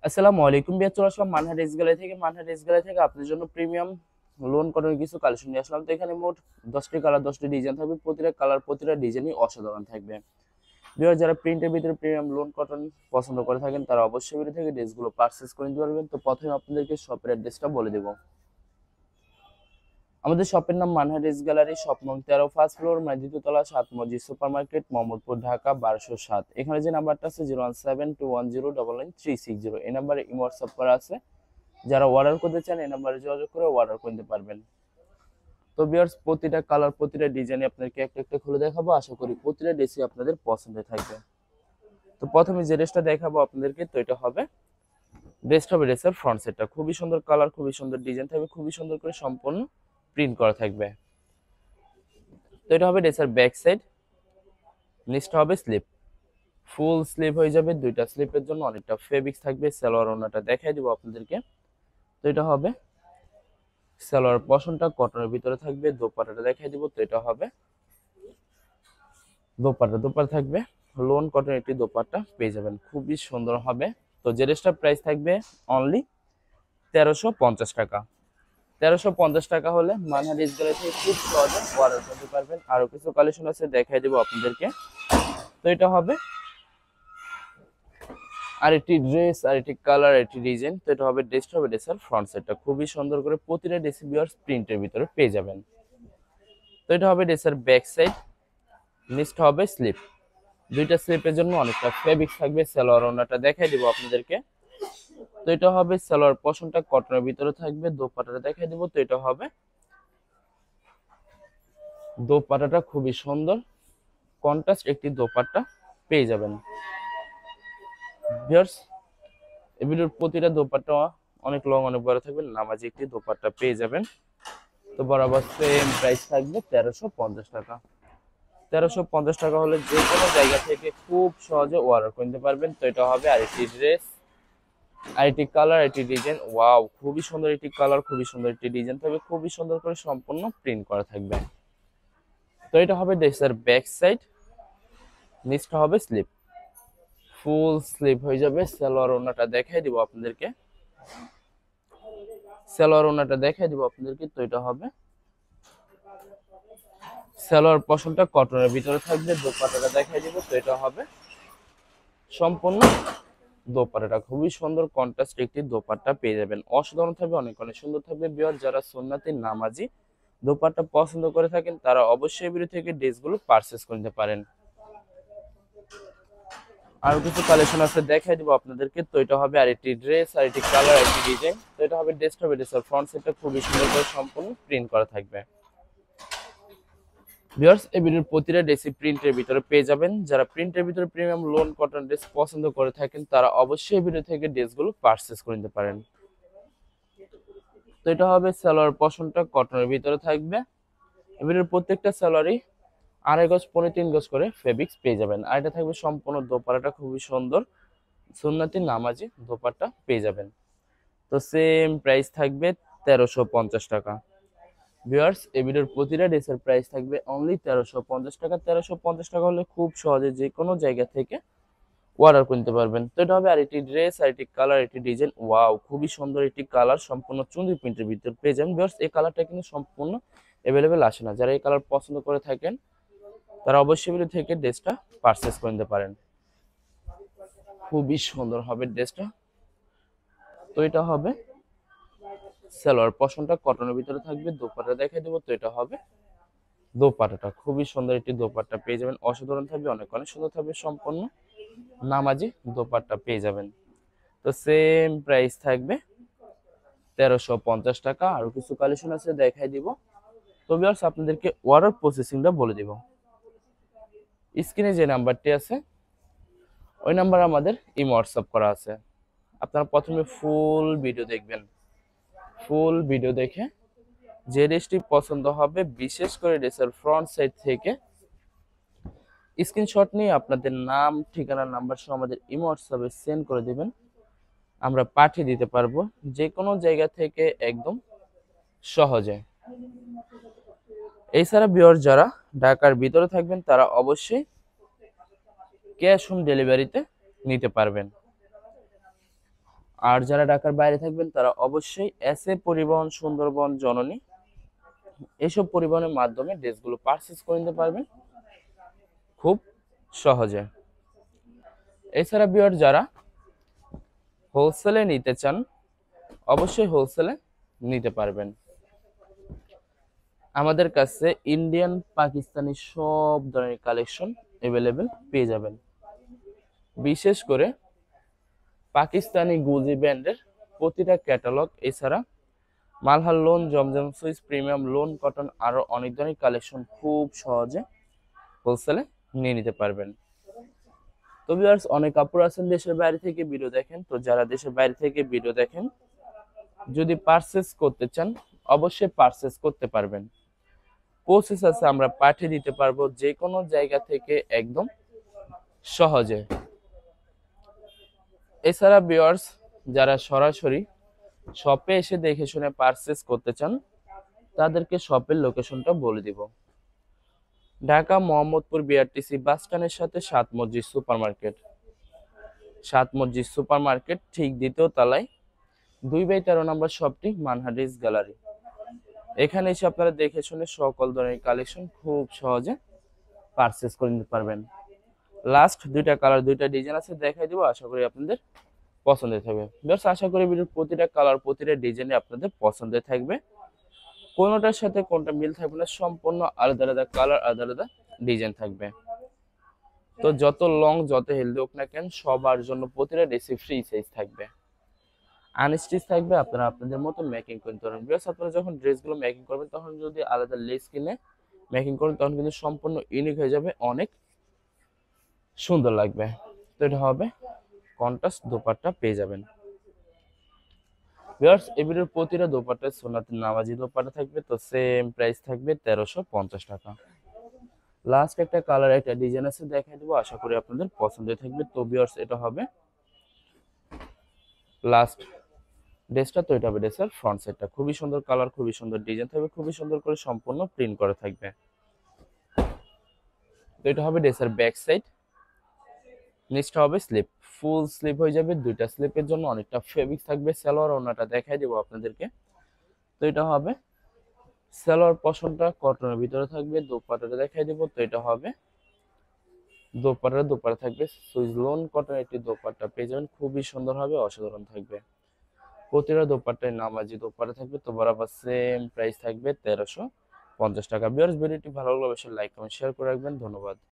আসসালামু আলাইকুম বিয়ার, চলে আসলাম মানহার রেস গ্যালারি থেকে আপনাদের জন্য প্রিমিয়াম লোন কটনের কিছু কালেকশন নিয়ে আসলাম। তো এখানে মোট 10টি কালার 10টি ডিজাইন থাকবে, প্রতিটা কালার প্রতিটা ডিজাইনই অসাধারণ থাকবে। বিয়ার যারা প্রিন্টের ভিতরে প্রিমিয়াম লোন কটন পছন্দ করে থাকেন তারা অবশ্যই ভিডিও থেকে ড্রেসগুলো পারচেজ করে নিতে পারবেন। তো প্রথমে আপনাদেরকে শপের অ্যাড্রেসটা বলে দেবো। আমাদের শপের নাম মানহার রেস গ্যালারি, শপ নং 13, ফার্স্ট ফ্লোর, মানে দ্বিতীয়তলা, 7 মসজিদ সুপার মার্কেট, মোহাম্মদপুর, ঢাকা 1207। এখানে যে নাম্বারটা আছে 01721099360, এই নাম্বারে ইমো হোয়াটসঅ্যাপ করা আছে। যারা অর্ডার করতে চান এই নাম্বারে যোগাযোগ করে অর্ডার করতে পারবেন। তো ভিউয়ার্স, প্রতিটা কালার প্রতিটা ডিজাইনে আপনাদেরকে একটা একটা খুলে দেখাবো, আশা করি প্রতিটা ড্রেসই আপনাদের পছন্দের থাকবে। তো প্রথমে যে ড্রেসটা দেখাবো আপনাদেরকে, তো এটা হবে ড্রেসের ফ্রন্ট সেটটা খুবই সুন্দর কালার, খুবই সুন্দর ডিজাইন থাকবে, খুবই সুন্দর করে সম্পূর্ণ প্রিন্ট করা থাকবে। তো এটা হবে ড্রেসের ব্যাক সাইড, নিচটা হবে স্লিপ, ফুল স্লিপ হয়ে যাবে। দুইটা স্লিপের জন্য অনেকটা ফেব্রিক্স থাকবে। সালোয়ার ওড়নাটা দেখাই দিব আপনাদেরকে। তো এটা হবে সালোয়ার পশনটা কটনের ভিতরে থাকবে। দোপাট্টাটা দেখাই দিব। তো এটা হবে দোপাট্টা থাকবে লোন কটনের একটি দোপাট্টা পেয়ে যাবেন, খুবই সুন্দর হবে। তো যে ড্রেসটার প্রাইস থাকবে অনলি 1350 টাকা। 1350 টাকা হলে মানহার রেস গ্যালারি থেকে খুব সহজে অর্ডার করতে পারবেন। আরো কিছু কালেকশন আছে, দেখাই দেবো আপনাদেরকে। তো এটা হবে আরেকটি ড্রেস, আরেকটি কালার, আরেকটি ডিজাইন। তো এটা হবে ড্রেসের ফ্রন্ট সাইডটা খুবই সুন্দর করে প্রতিটা ড্রেস প্রিন্টের ভিতরে পেয়ে যাবেন। তো এটা হবে ড্রেসের ব্যাক সাইড, নিচটা হবে স্লিপ। দুইটা স্লিপের জন্য অনেকটা ফেব্রিক্স থাকবে। সালোয়ার ওড়নাটা দেখাই দিব আপনাদেরকে। তো এটা হবে সালোয়ার পশনটা কটনের ভিতরে থাকবে। দোপাট্টাটা দেখাই দিব। তো এটা হবে দোপাট্টাটা খুবই সুন্দর কন্ট্রাস্ট একটি দোপাট্টা পেয়ে যাবেন। ভিউয়ার্স, এই ভিডিওর প্রতিটা দোপাট্টা অনেক লং অনেক বড় থাকবে, নামাজি একটি দোপাট্টা পেয়ে যাবেন। তো বরাবর সেম প্রাইস থাকবে 1350 টাকা। 1350 টাকা হলে যে কোনো জায়গা থেকে খুব সহজে অর্ডার করতে পারবেন। তো এটা হবে আরেকটি ড্রেস, আরেকটি কালার, আরেকটি ডিজাইন। ওয়াও, খুবই সুন্দর একটি কালার, খুবই সুন্দর একটি ডিজাইন থাকবে, খুবই সুন্দর করে সম্পূর্ণ প্রিন্ট করা থাকবে। তো এটা হবে ড্রেসের ব্যাক সাইড, নিচটা হবে স্লিপ, ফুল স্লিপ হয়ে যাবে। সালোয়ার ওড়নাটা দেখাই দিব আপনাদেরকে। তো এটা হবে সালোয়ার পশনটা কটনের ভিতরে থাকবে। দোপাট্টাটা দেখাই দিব। তো এটা হবে সম্পূর্ণ দোপাট্টাটা খুবই সুন্দর কন্ট্রাস্ট একটি দোপাট্টা পেয়ে যাবেন, অসাধারণ থাকবে, অনেক অনেক সুন্দর থাকবে। বিয়ার যারা সুন্নাতি নামাজি দোপাট্টা পছন্দ করে থাকেন তারা অবশ্যই ভিডিও থেকে ড্রেসগুলো পারচেজ করতে পারেন। আরো কিছু কালেকশন আছে, দেখাই দিব আপনাদেরকে। তো এটা হবে আরেকটি ড্রেস, আরেকটি কালার, আরেকটি ডিজাইন। তো এটা হবে ড্রেসের ফ্রন্ট সাইডটা খুবই সুন্দর করে সম্পূর্ণ প্রিন্ট করা থাকবে। ভিউয়ার্স, এই ভিডিওর প্রতিটা ড্রেসই প্রিন্টের ভিতরে পেয়ে যাবেন। যারা প্রিন্টের ভিতরে প্রিমিয়াম লোন কটন ড্রেস পছন্দ করে থাকেন তারা অবশ্যই ভিডিও থেকে ড্রেসগুলো পারচেজ করে নিতে পারেন। তো এটা হবে সালোয়ার পশনটা কটনের ভিতরে থাকবে। এই ভিডিওর প্রত্যেকটা সালোয়ারই 2.5 গজ 3.5 গজ করে ফেব্রিক্স পেয়ে যাবেন। আর এটা থাকবে সম্পূর্ণ দোপাট্টাটা খুবই সুন্দর সুন্নতি নামাজি দোপাট্টা পেয়ে যাবেন। তো সেম প্রাইস থাকবে 1350 টাকা। ভিউয়ার্স, এই ভিডিওর প্রতিটা ড্রেসের প্রাইস থাকবে অনলি 1350 টাকা। 1350 টাকা হলে খুব সহজে যে কোনো জায়গা থেকে অর্ডার করতে পারবেন। তো এটা হবে আরেকটি ড্রেস, আরেকটি কালার, একটি ডিজাইন। ওয়াও, খুবই সুন্দর একটি কালার, সম্পূর্ণ চুনরি প্রিন্টের ভিতর পেয়ে যাবেন। ভিউয়ার্স, এই কালারটা কিন্তু সম্পূর্ণ অ্যাভেলেবেল আসে না। যারা এই কালার পছন্দ করে থাকেন তারা অবশ্যই ভিডিও থেকে ড্রেসটা পারচেজ করে নিতে পারেন। খুবই সুন্দর হবে ড্রেসটা। তো এটা হবে সালোয়ার পশনটা কটনের ভিতরে থাকবে। দোপাট্টা দেখাই দেবো। তো এটা হবে দোপাট্টাটা খুবই সুন্দর একটি দোপাট্টা পেয়ে যাবেন, অসাধারণ থাকবে, অনেক অনেক সুন্দর থাকবে, সম্পূর্ণ নামাজি দোপাট্টা পেয়ে যাবেন। তো সেম প্রাইস থাকবে 1350 টাকা। আরো কিছু কালেকশন আছে, দেখাই দিব। তো ভিউয়ার্স, আপনাদেরকে অর্ডার প্রসেসিংটা বলে দিব। স্ক্রিনে যে নাম্বারটি আছে ওই নাম্বার আমাদের ইমো হোয়াটসঅ্যাপ করা আছে। আপনারা প্রথমে ফুল ভিডিও দেখবেন। ফুল ভিডিও দেখে যে ড্রেসটি পছন্দ হবে, বিশেষ করে ড্রেসের ফ্রন্ট সাইড থেকে স্ক্রিনশট নিয়ে আপনাদের নাম, ঠিকানা, নাম্বার সহ আমাদের ইমো হোয়াটসঅ্যাপে সেন্ড করে দিবেন। আমরা পাঠিয়ে দিতে পারবো যে কোনো জায়গা থেকে একদম সহজে। এছাড়া ভিউয়ার যারা ঢাকার ভিতরে থাকবেন তারা অবশ্যই ক্যাশ অন ডেলিভারিতে নিতে পারবেন। আর যারা ঢাকার বাইরে থাকবেন তারা অবশ্যই এসএ পরিবহন, সুন্দরবন, জননী এসব পরিবহনের মাধ্যমে ড্রেসগুলো পারচেজ করে নিতে পারবেন খুব সহজে। এছাড়া ভিউয়ার যারা হোলসেলে নিতে চান অবশ্যই হোলসেলে নিতে পারবেন। আমাদের কাছে ইন্ডিয়ান, পাকিস্তানি সব ধরনের কালেকশন অ্যাভেলেবেল পেয়ে যাবেন। বিশেষ করে পাকিস্তানি গুজি ব্র্যান্ডের প্রতিটা ক্যাটালগ, এছাড়া মালহার লোন, জমজম সুইস, প্রিমিয়াম লোন, কটন আরো অনেক ধরনের কালেকশন খুব সহজে হোলসেলে নিয়ে নিতে পারবেন। তো ভিউয়ার্স, অনেক কাপড় আছেন দেশের বাইরে থেকে ভিডিও দেখেন, তো যারা দেশের বাইরে থেকে ভিডিও দেখেন যদি পারচেজ করতে চান অবশ্যই পারচেজ করতে পারবেন। প্রসেস আছে, আমরা পাঠিয়ে দিতে পারবো যে কোনো জায়গা থেকে একদম সহজে। এছাড়া ভিউয়ার্স, যারা সরাসরি শপে এসে দেখে শুনে পারচেজ করতে চান তাদেরকে শপের লোকেশনটা বলে দিব। ঢাকা মোহাম্মদপুর বিআরটিসি বাস স্ট্যান্ডের সাথে 7 মসজিদ সুপার মার্কেট। 7 মসজিদ সুপার মার্কেট ঠিক দ্বিতীয় তলায় 2/13 নম্বর শপটি মানহাডিস গ্যালারি। এখানে এসে আপনারা দেখে শুনে সকল ধরনের কালেকশন খুব সহজে পারচেজ করে নিতে পারবেন। লাস্ট দুইটা কালার, দুইটা ডিজাইন আছে, দেখাই দিব, আশা করি আপনাদের পছন্দের থাকবে। ভিউয়ার্স, আশা করি ভিডিওর প্রতিটা কালার, প্রতিটা ডিজাইনে আপনাদের পছন্দের থাকবে। কোনোটার সাথে কোনটা মিল থাকবে না, সম্পূর্ণ আলাদা আলাদা কালার, আলাদা আলাদা ডিজাইন থাকবে। তো যত লং, যত হেলদি হোক না কেন, সবার জন্য প্রতিটা ড্রেসই ফ্রি সাইজ থাকবে, আনস্টিচ থাকবে, আপনারা আপনাদের মতো মেকিং করতে পারবেন। ভিউয়ার্স, আপনারা যখন ড্রেসগুলো মেকিং করবেন তখন যদি আলাদা লেস কিনে মেকিং করেন তখন কিন্তু সম্পূর্ণ ইউনিক হয়ে যাবে, অনেক সুন্দর লাগবে। তো এটা হবে কন্ট্রাস্ট দোপাট্টা পেয়ে যাবেন। ভিউয়ার্স, এই ভিডিওর প্রতিটা দোপাট্টায় সুন্নাতি নামাজি দোপাট্টা থাকবে, তো সেম প্রাইস থাকবে 1350 টাকা। লাস্ট একটা কালার, একটা ডিজাইন আছে, দেখাই দেবো, আশা করি আপনাদের পছন্দের থাকবে। তো ভিউয়ার্স, এটা হবে লাস্ট ড্রেসটা। তো এটা হবে ড্রেসের ফ্রন্ট সাইডটা, খুবই সুন্দর কালার, খুবই সুন্দর ডিজাইন থাকবে, খুবই সুন্দর করে সম্পূর্ণ প্রিন্ট করা থাকবে। তো এটা হবে ড্রেসের ব্যাক সাইড। নেক্সট হবে স্লিপ, ফুল স্লিপ হয়ে যাবে, দুইটা স্লিপের জন্য অনেকটা ফেব্রিক থাকবে। সালোয়ার ওড়নাটা দেখাই দেবো আপনাদেরকে। তো এটা হবে সালোয়ার পশনটা কটনের ভিতরে থাকবে, দোপাট্টাটা দেখাই দেবো। তো এটা হবে দোপাট্টা থাকবে সুইস লোন কটন একটি দোপাট্টা পেয়ে যাবেন, খুবই সুন্দর হবে, অসাধারণ থাকবে। প্রতিটা দোপাট্টায় নামাজি দোপাট্টা থাকবে। তো বরাবর সেম প্রাইস থাকবে 1350 টাকা। ভিউয়ার্স, ভিডিওটি ভালো লাগলে অবশ্যই লাইক কমেন্ট শেয়ার করে রাখবেন। ধন্যবাদ।